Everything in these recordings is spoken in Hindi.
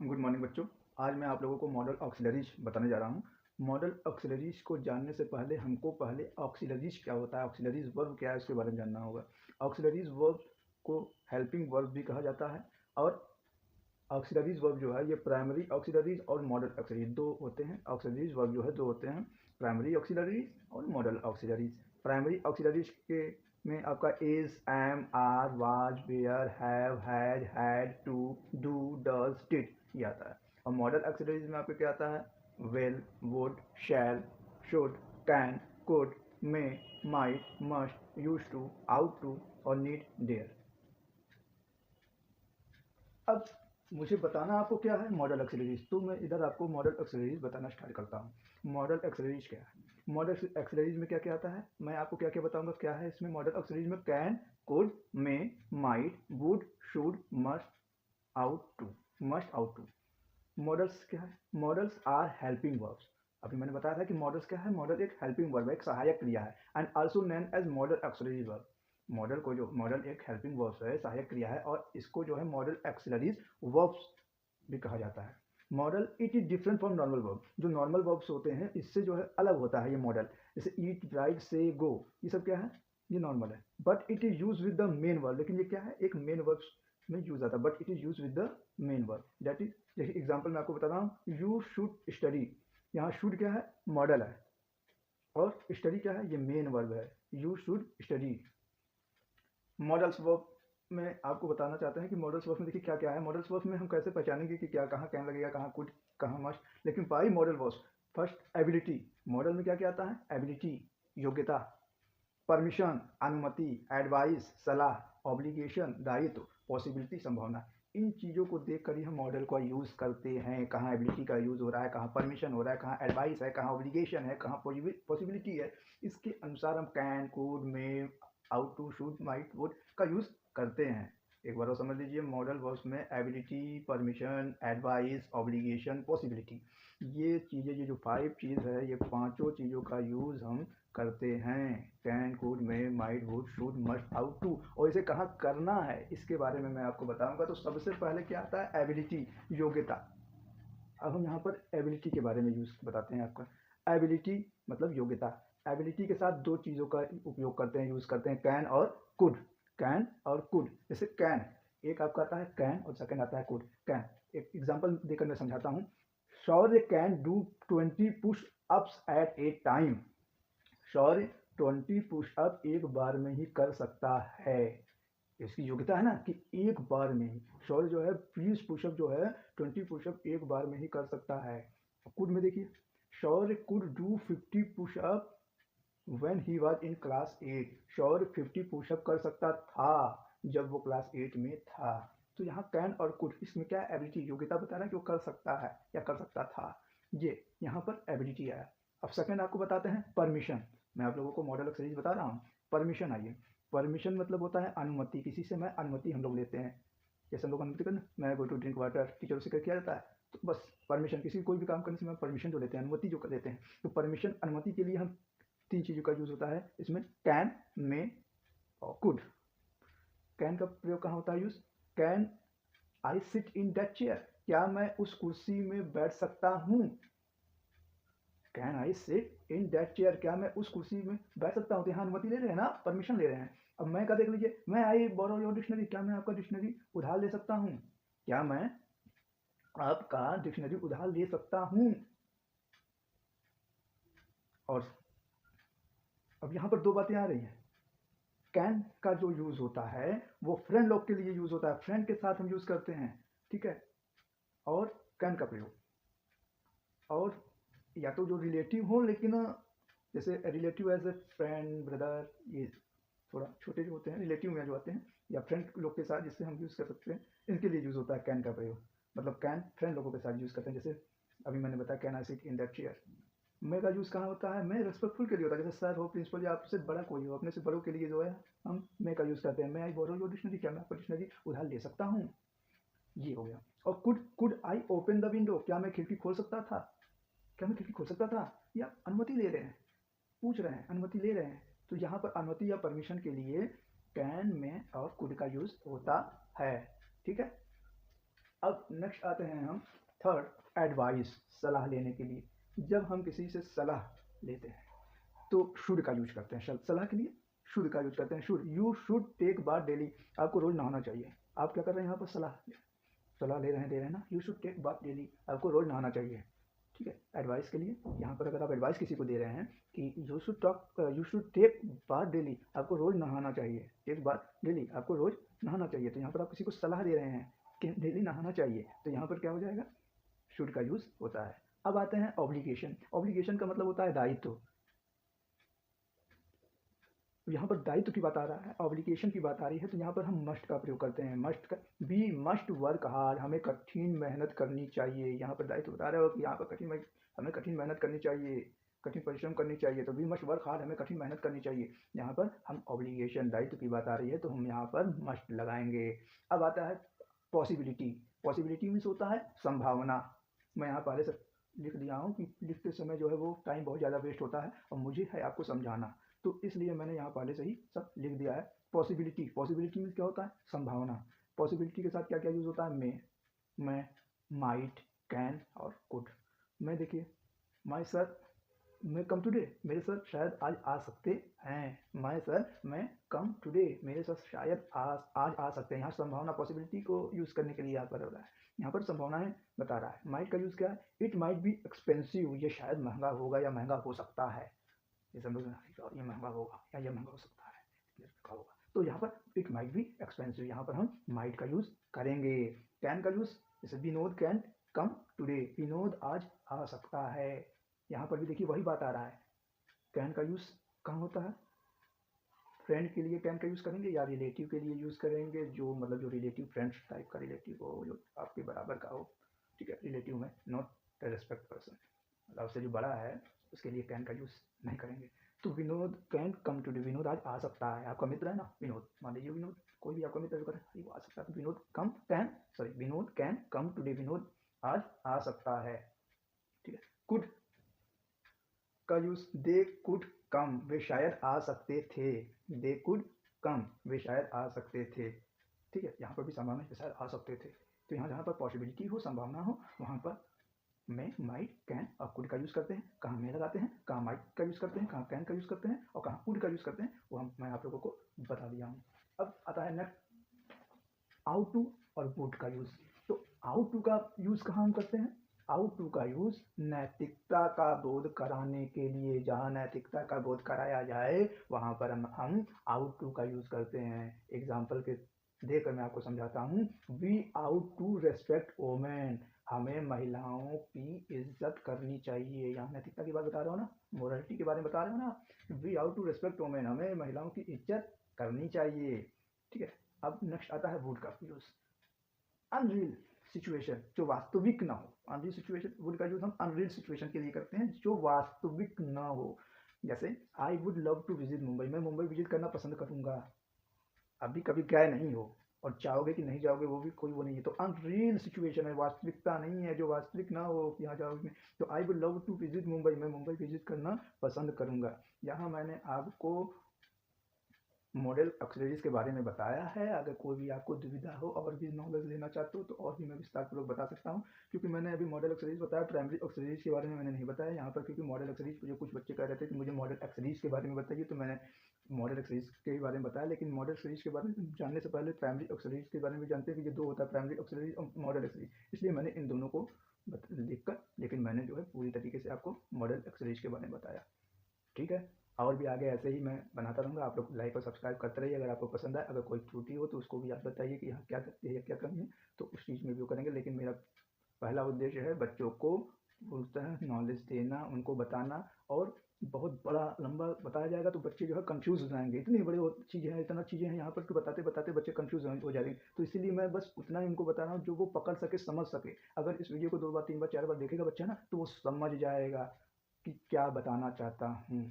गुड मॉर्निंग बच्चों। आज मैं आप लोगों को मॉडल ऑक्सिलरीज बताने जा रहा हूँ। मॉडल ऑक्सिलरीज को जानने से पहले हमको पहले ऑक्सिलरीज क्या होता है, ऑक्सिलरीज वर्ब क्या है, उसके बारे में जानना होगा। ऑक्सिलरीज वर्ब को हेल्पिंग वर्ब भी कहा जाता है और ऑक्सिलरीज वर्ब जो है ये प्राइमरी ऑक्सिलरीज और मॉडल ऑक्सिलरीज दो होते हैं। ऑक्सिलरीज वर्ब जो है दो होते हैं, प्राइमरी ऑक्सिलरीज और मॉडल ऑक्सिलरीज। प्राइमरी ऑक्सिलरीज के में आपका is, am, are, was, were, have, had, to, do, does, did ये आता है। और मॉडल ऑक्सिलरीज में आपका क्या आता है? Will, would, shall, should, can, could, may, might, must, use to, ought to और नीड, डेयर। अब मुझे बताना आपको क्या है मॉडल ऑक्सिलरीज, तो मैं इधर आपको मॉडल ऑक्सिलरीज बताना स्टार्ट करता हूँ। मॉडल ऑक्सिलरीज क्या है? मॉडल ऑक्सिलरीज में क्या क्या आता है मैं आपको क्या क्या बताऊंगा। क्या है इसमें मॉडल ऑक्सिलरीज में? Can, could, may, might, would, should, must, ought to, must, ought to. Modals क्या है? Modals are helping verbs. अभी मैंने बताया था कि मॉडल्स क्या है। मॉडल एक हेल्पिंग वर्ब है, एक सहायक क्रिया है, and also known as modal auxiliary verb. Modal को जो मॉडल एक हेल्पिंग वर्ब्स है, सहायक क्रिया है, और इसको जो है मॉडल ऑक्सिलरीज वर्ब्स भी कहा जाता है। Model it is different from normal verb. जो नॉर्मल वर्ब्स होते हैं इससे जो है अलग होता है ये मॉडल। जैसे ईट, राइट, से, गो, ये सब क्या है? ये नॉर्मल है, but it is use with the main verb. लेकिन ये क्या है? एक मेन वर्ब में यूज आता है, but it is use with the main verb. That is, जैसे एग्जांपल मैं आपको बता रहा हूँ, यू शुड स्टडी। यहाँ शुड क्या है? मॉडल है, और स्टडी क्या है? ये मेन वर्ब है। You should study. Models verb में आपको बताना चाहते हैं कि मॉडल्स वर्ब में देखिए क्या क्या है। मॉडल्स वर्ब में हम कैसे पहचानेंगे कि क्या कहाँ कैन लगेगा, कहाँ कुड, कहाँ मस्ट। लेकिन by modal verbs, first ability. Model में क्या क्या आता है? एबिलिटी, योग्यता, परमिशन, अनुमति, एडवाइस, सलाह, ऑब्लिगेशन, दायित्व, पॉसिबिलिटी, संभावना। इन चीज़ों को देख कर ही हम मॉडल का यूज़ करते हैं। कहाँ एबिलिटी का यूज़ हो रहा है, कहाँ परमिशन हो रहा है, कहाँ एडवाइस है, कहाँ ऑब्लिगेशन है, कहाँ पॉसिबिलिटी है। इसके अनुसार हम can, could, may, ought to, should, might, would का यूज़ करते हैं। एक बार और समझ लीजिए, मॉडल वर्ब्स में ability, permission, advice, obligation, possibility, ये चीज़ें, ये जो 5 चीज़ है, ये पांचों चीज़ों का यूज़ हम करते हैं। Can, could, may, might, would, should, must, how to. और इसे कहाँ करना है इसके बारे में मैं आपको बताऊंगा। तो सबसे पहले क्या आता है? एबिलिटी, योग्यता। अब हम यहाँ पर एबिलिटी के बारे में यूज बताते हैं आपका। एबिलिटी मतलब योग्यता। एबिलिटी के साथ दो चीज़ों का उपयोग करते हैं, यूज करते हैं, कैन और कुड। कैन और कुड। जैसे कैन, एक आपका आता है कैन और सेकंड आता है कुड। कैन, एक एग्जांपल देकर मैं समझाता हूँ। Shaurya can do 20 push ups at a time. Shaurya 20 pushup एक बार में ही कर सकता है। इसकी योग्यता है ना कि एक बार में ही शौर्य जो है 20 पुशअप जो है 20 पुशअप एक बार में ही कर सकता है। कुड में देखिए, Shaurya could do 50 pushup when he was in class 8। Shaurya 50 pushup कर सकता था जब वो क्लास 8 में था। तो यहाँ कैन और कुड, इसमें क्या एबिलिटी, योग्यता बता रहा है कि वो कर सकता है या कर सकता था। ये यहाँ पर एबिलिटी आया। अब सेकंड आपको बताते हैं परमिशन। मैं आप लोगों को मॉडल ऑफ सीरीज बता रहा हूँ। परमिशन आइए। परमिशन मतलब होता है अनुमति। किसी से मैं अनुमति हम लोग लेते हैं। जैसे हम लोग अनुमति करना, मैं go to drink water, teacher से किया जाता है। तो बस परमिशन, किसी कोई भी काम करने से मैं परमिशन जो लेते हैं, अनुमति जो कर लेते हैं। तो परमिशन, अनुमति के लिए हम तीन चीज़ों का यूज होता है इसमें, कैन, मे और कुड। कैन का प्रयोग कहाँ होता है use? Can I sit in that chair. क्या मैं उस कुर्सी में बैठ सकता हूँ? Can I sit in that chair, क्या मैं उस कुर्सी में बैठ सकता हूँ? तो यहाँ अनुमति ले रहे हैं ना, परमिशन ले रहे हैं। अब मैं का देख लीजिए, मैं आई बोरो योर डिक्शनरी, क्या मैं आपका डिक्शनरी उधार ले सकता हूँ? क्या मैं आपका डिक्शनरी उधार ले सकता हूँ? और अब यहाँ पर दो बातें आ रही हैं। कैन का जो यूज होता है वो फ्रेंड लोग के लिए यूज होता है, फ्रेंड के साथ हम यूज करते हैं, ठीक है। और कैन का प्रयोग, और या तो जो रिलेटिव हो, लेकिन जैसे relative as a friend, brother, ये थोड़ा छोटे जो होते हैं रिलेटिव में जो आते हैं, या फ्रेंड लोग के साथ जिससे हम यूज़ कर सकते हैं, इनके लिए यूज़ होता है कैन का प्रयोग। मतलब कैन फ्रेंड लोगों के साथ यूज़ करते हैं। जैसे अभी मैंने बताया, can I sit in that chair. मैं का यूज़ कहाँ होता है? मैं रिस्पेक्टफुल के लिए होता है। जैसे सर हो, प्रिंसिपल, या आपसे बड़ा कोई हो, अपने से बड़ों के लिए जो है हम मैं का यूज़ करते हैं। मैं आई बोरो योर डिक्शनरी, क्या मैं आपका डिक्शनरी उधार ले सकता हूँ? ये हो गया। और could I open the window, क्या मैं खिड़की खोल सकता था? क्या मैं खिड़की खोल सकता था? या अनुमति ले रहे हैं, पूछ रहे हैं, अनुमति ले रहे हैं। तो यहाँ पर अनुमति या परमिशन के लिए कैन में और कुड का यूज होता है, ठीक है। अब नेक्स्ट आते हैं हम थर्ड, एडवाइस, सलाह लेने के लिए। जब हम किसी से सलाह लेते हैं तो शुड का यूज करते हैं। सलाह के लिए शुड का यूज करते हैं। Should, you should take bath daily, आपको रोज नहाना चाहिए। आप क्या कर रहे हैं यहाँ पर, सलाह ले रहे हैं, दे रहे हैं ना, you should take bath daily, आपको रोज नहाना चाहिए। ठीक है, एडवाइस के लिए यहाँ पर अगर आप एडवाइस किसी को दे रहे हैं कि you should take bath daily, आपको रोज नहाना चाहिए, टेक बाथ डेली, आपको रोज नहाना चाहिए, तो यहाँ पर आप किसी को सलाह दे रहे हैं कि डेली नहाना चाहिए, तो यहाँ पर क्या हो जाएगा, शुड का यूज होता है। अब आते हैं ऑब्लिगेशन। ऑब्लिगेशन का मतलब होता है दायित्व। यहाँ पर दायित्व की बात आ रहा है, ऑब्लिगेशन की बात आ रही है, तो यहाँ पर हम मस्ट का प्रयोग करते हैं। मस्ट का, वी मस्ट वर्क हार्ड, हमें कठिन मेहनत करनी चाहिए। यहाँ पर दायित्व बता रहे हो कि यहाँ पर हमें कठिन मेहनत करनी चाहिए, कठिन परिश्रम करनी चाहिए, तो वी मस्ट वर्क हार्ड, हमें कठिन मेहनत करनी चाहिए। यहाँ पर हम ऑब्लिगेशन, दायित्व की बात आ रही है, तो हम यहाँ पर मस्ट लगाएंगे। अब आता है पॉसिबिलिटी। पॉसिबिलिटी मीन्स होता है संभावना। मैं यहाँ पहले से लिख दिया हूँ कि लिखते समय जो है वो टाइम बहुत ज़्यादा वेस्ट होता है और मुझे है आपको समझाना, तो इसलिए मैंने यहाँ पहले से ही सब लिख दिया है। पॉसिबिलिटी, पॉसिबिलिटी मीन्स क्या होता है, संभावना। पॉसिबिलिटी के साथ क्या क्या यूज होता है, मैं, माइट, कैन और कुड। मैं देखिए, माई सर मैं कम टुडे, मेरे सर शायद आज आ सकते हैं। माई सर मैं कम टुडे, मेरे सर शायद आज आ सकते हैं। यहाँ संभावना, पॉसिबिलिटी को यूज करने के लिए यहाँ पर हो रहा है, यहाँ पर संभावनाएं बता रहा है। माइट का यूज क्या है, इट माइट बी एक्सपेंसिव, ये शायद महंगा होगा या महंगा हो सकता है, ये समझ में आएगा, ये महंगा होगा या ये महंगा हो सकता है, ये महंगा होगा, तो यहाँ पर इट माइट बी एक्सपेंसिव, यहाँ पर हम माइट का यूज करेंगे। कैन का यूज, जैसे Vinod can come today, Vinod आज आ सकता है। यहाँ पर भी देखिए वही बात आ रहा है। कैन का यूज कहाँ होता है, फ्रेंड के लिए कैन का यूज करेंगे या रिलेटिव के लिए यूज करेंगे, जो मतलब जो रिलेटिव, फ्रेंड्स टाइप का रिलेटिव हो, जो आपके बराबर का हो। ठीक है, रिलेटिव में, नॉट द रेस्पेक्ट पर्सन, मतलब आपसे जो बड़ा है उसके लिए कैन का यूज नहीं करेंगे। तो Vinod can come today, Vinod आज आ सकता है। आपका मित्र है ना विनोद, मान लीजिए विनोद, कोई भी आपका मित्र जो करे वो आ सकता है, तो Vinod can come today, Vinod आज आ सकता है। ठीक है, कुड का यूज, दे कुड कम, वे शायद आ सकते थे, दे कुड कम, वे शायद आ सकते थे। ठीक है, यहाँ पर भी संभावना है, शायद आ सकते थे, तो यहाँ जहाँ पर पॉसिबिलिटी हो, संभावना हो, वहाँ पर मैं, माइट, कैन और कुड का यूज करते हैं। कहाँ में लगाते हैं, कहाँ माइट का यूज करते हैं, कहाँ कैन का यूज करते हैं और कहाँ कुड का यूज करते हैं, वो मैं आप लोगों को बता दिया हूँ। अब आता है नेक्स्ट, आउट टू और वुड का यूज। तो आउट टू का यूज कहाँ हम करते हैं, आउट टू का यूज नैतिकता का बोध कराने के लिए, जहाँ नैतिकता का बोध कराया जाए वहाँ पर हम आउट टू का यूज करते हैं। एग्जाम्पल के देकर मैं आपको समझाता हूँ। We ought to respect women, हमें महिलाओं की इज्जत करनी चाहिए। यहाँ नैतिकता की बात बता रहा हूँ ना, मोरालिटी के बारे में बता रहे हो ना। We ought to respect women, हमें महिलाओं की इज्जत करनी चाहिए। ठीक है, अब नेक्स्ट आता है वुड का यूज, अनरियल सिचुएशन, जो वास्तविक ना हो। अनरियल सिचुएशन, वुड का यूज हम अनरियल सिचुएशन के लिए करते हैं, जो वास्तविक ना हो। जैसे I would love to visit Mumbai, मैं मुंबई विजिट करना पसंद करूंगा, अभी कभी गए नहीं हो और चाहोगे कि नहीं जाओगे वो भी कोई वो नहीं है, तो अनरियल सिचुएशन है, वास्तविकता नहीं है, जो वास्तविक ना हो कि यहाँ जाओगे। तो I would love to visit Mumbai, मैं मुंबई विजिट करना पसंद करूंगा। यहाँ मैंने आपको मॉडल ऑक्सिलरीज के बारे में बताया है। अगर कोई भी आपको दुविधा हो और भी नॉलेज लेना चाहते हो तो और भी मैं विस्तार पूर्वक बता सकता हूँ, क्योंकि मैंने अभी मॉडल ऑक्सिलरीज बताया, प्राइमरी ऑक्सिलरीज के बारे में मैंने नहीं बताया यहाँ पर, क्योंकि मॉडल ऑक्सिलरीज जो कुछ बच्चे कह रहे थे कि मुझे मॉडल ऑक्सिलरीज के बारे में बताइए, तो मैंने मॉडल ऑक्सिलरीज के बारे में बताया। लेकिन मॉडल ऑक्सिलरीज के बारे में जानने से पहले प्राइमरी ऑक्सिलरीज के बारे में जानते हैं कि ये दो होता है, प्राइमरी ऑक्सिलरीज और मॉडल ऑक्सिलरीज, इसलिए मैंने इन दोनों को लिख कर, लेकिन मैंने जो है पूरी तरीके से आपको मॉडल ऑक्सिलरीज के बारे में बताया। ठीक है, और भी आगे ऐसे ही मैं बनाता रहूँगा, आप लोग लाइक और सब्सक्राइब करते रहिए। अगर आपको पसंद आए, अगर कोई त्रुटि हो तो उसको भी आप बताइए कि यहाँ क्या करती है या क्या कमी है, तो उस चीज़ में भी वो करेंगे। लेकिन मेरा पहला उद्देश्य है बच्चों को बोलता है नॉलेज देना, उनको बताना, और बहुत बड़ा लंबा बताया जाएगा तो बच्चे जो है कंफ्यूज हो जाएंगे, इतनी बड़ी चीज़ें हैं, इतना चीज़ें हैं यहाँ पर कि बताते बताते बच्चे कंफ्यूज हो जाएंगे। तो इसीलिए मैं बस उतना ही उनको बता रहा हूँ जो वो पकड़ सके, समझ सके। अगर इस वीडियो को 2 बार 3 बार 4 बार देखेगा बच्चा ना, तो वो समझ जाएगा कि क्या बताना चाहता हूँ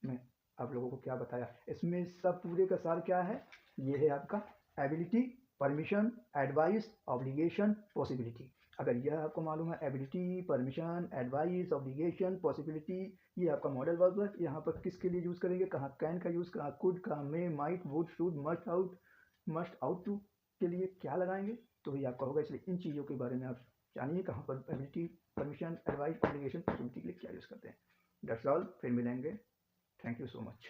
मैं, आप लोगों को क्या बताया। इसमें सब पूरे का सार क्या है, ये है आपका ability, permission, advice, obligation, possibility. अगर यह आपको मालूम है, ability, permission, advice, obligation, possibility, ये आपका मॉडल वर्ब है। यहाँ पर किसके लिए यूज करेंगे, कहाँ कैन का use, can could, can may, might, would, should, must, ought to, के लिए क्या लगाएंगे तो ही आपका होगा। इसलिए इन चीज़ों के बारे में आप जानिए, कहाँ पर एबिलिटी, परमिशन, एडवाइस, एप्लीकेशन, ऑप्शनिटी के लिए क्या यूज़ करते हैं। दैट्स ऑल, फिर मिलेंगे। Thank you so much.